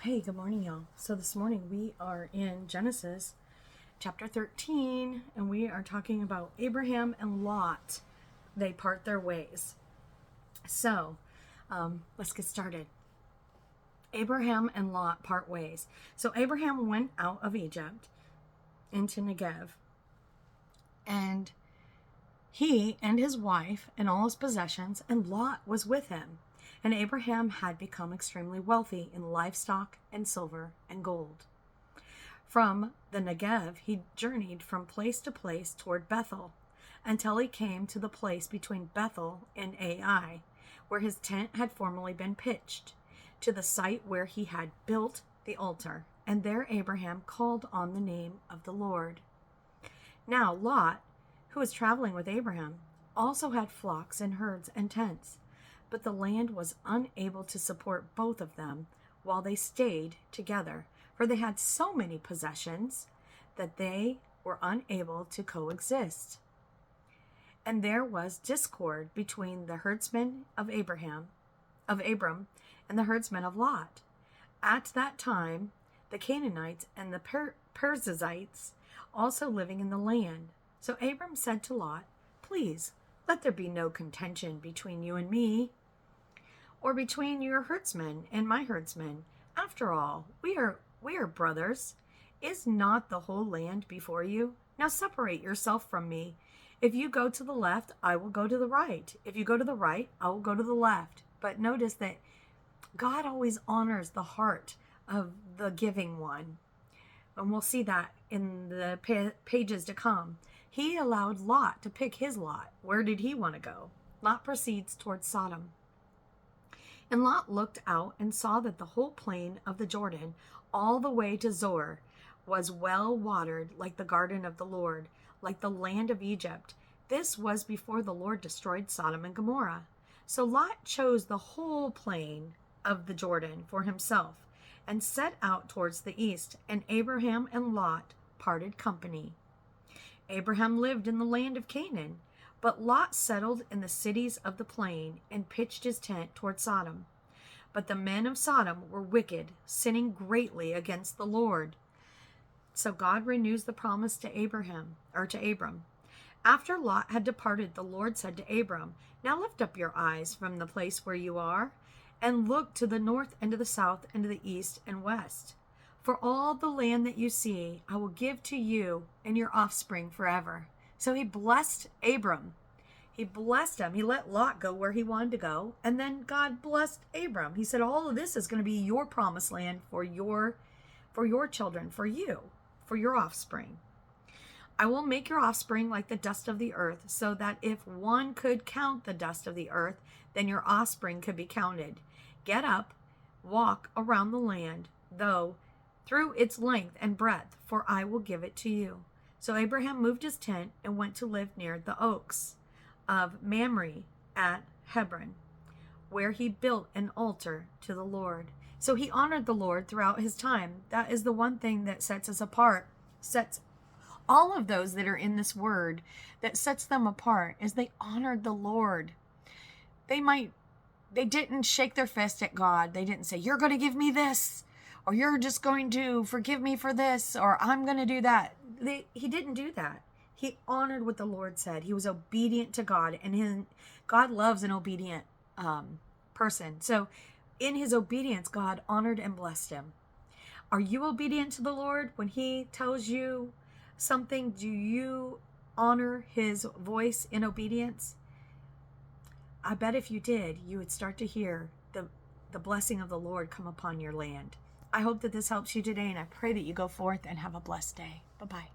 Hey, good morning, y'all. So this morning we are in Genesis chapter 13, and we are talking about Abraham and Lot. They part their ways. So let's get started. Abraham and Lot part ways. So Abraham went out of Egypt into Negev, and he and his wife and all his possessions, and Lot was with him. And Abraham had become extremely wealthy in livestock and silver and gold. From the Negev, he journeyed from place to place toward Bethel, until he came to the place between Bethel and Ai, where his tent had formerly been pitched, to the site where he had built the altar. And there Abraham called on the name of the Lord. Now Lot, who was traveling with Abraham, also had flocks and herds and tents. But the land was unable to support both of them while they stayed together, for they had so many possessions that they were unable to coexist. And there was discord between the herdsmen of Abram, and the herdsmen of Lot. At that time, the Canaanites and the Perizzites also living in the land. So Abram said to Lot, "Please, let there be no contention between you and me, or between your herdsmen and my herdsmen. After all, we are brothers. Is not the whole land before you? Now separate yourself from me. If you go to the left, I will go to the right. If you go to the right, I will go to the left." But notice that God always honors the heart of the giving one. And we'll see that in the pages to come. He allowed Lot to pick his lot. Where did he want to go? Lot proceeds towards Sodom. And Lot looked out and saw that the whole plain of the Jordan, all the way to Zoar, was well watered, like the garden of the Lord, like the land of Egypt. This was before the Lord destroyed Sodom and Gomorrah. So Lot chose the whole plain of the Jordan for himself, and set out towards the east, and Abraham and Lot parted company. Abraham lived in the land of Canaan, but Lot settled in the cities of the plain and pitched his tent toward Sodom. But the men of Sodom were wicked, sinning greatly against the Lord. So God renews the promise to Abram. After Lot had departed, the Lord said to Abram, "Now lift up your eyes from the place where you are, and look to the north and to the south and to the east and west. For all the land that you see, I will give to you and your offspring forever." So he blessed Abram. He blessed him. He let Lot go where he wanted to go. And then God blessed Abram. He said, all of this is going to be your promised land for your children, for you, for your offspring. "I will make your offspring like the dust of the earth, so that if one could count the dust of the earth, then your offspring could be counted. Get up, walk around the land, though through its length and breadth, for I will give it to you." So Abraham moved his tent and went to live near the oaks of Mamre at Hebron, where he built an altar to the Lord. So he honored the Lord throughout his time. That is the one thing that sets us apart, sets all of those that are in this word, that sets them apart, is they honored the Lord. They didn't shake their fist at God. They didn't say, "You're going to give me this," or "You're just going to forgive me for this," or "I'm going to do that." He didn't do that. He honored what the Lord said. He was obedient to God, and God loves an obedient person. So in his obedience, God honored and blessed him. Are you obedient to the Lord when he tells you something? Do you honor his voice in obedience? I bet if you did, you would start to hear the blessing of the Lord come upon your land. I hope that this helps you today, and I pray that you go forth and have a blessed day. Bye-bye.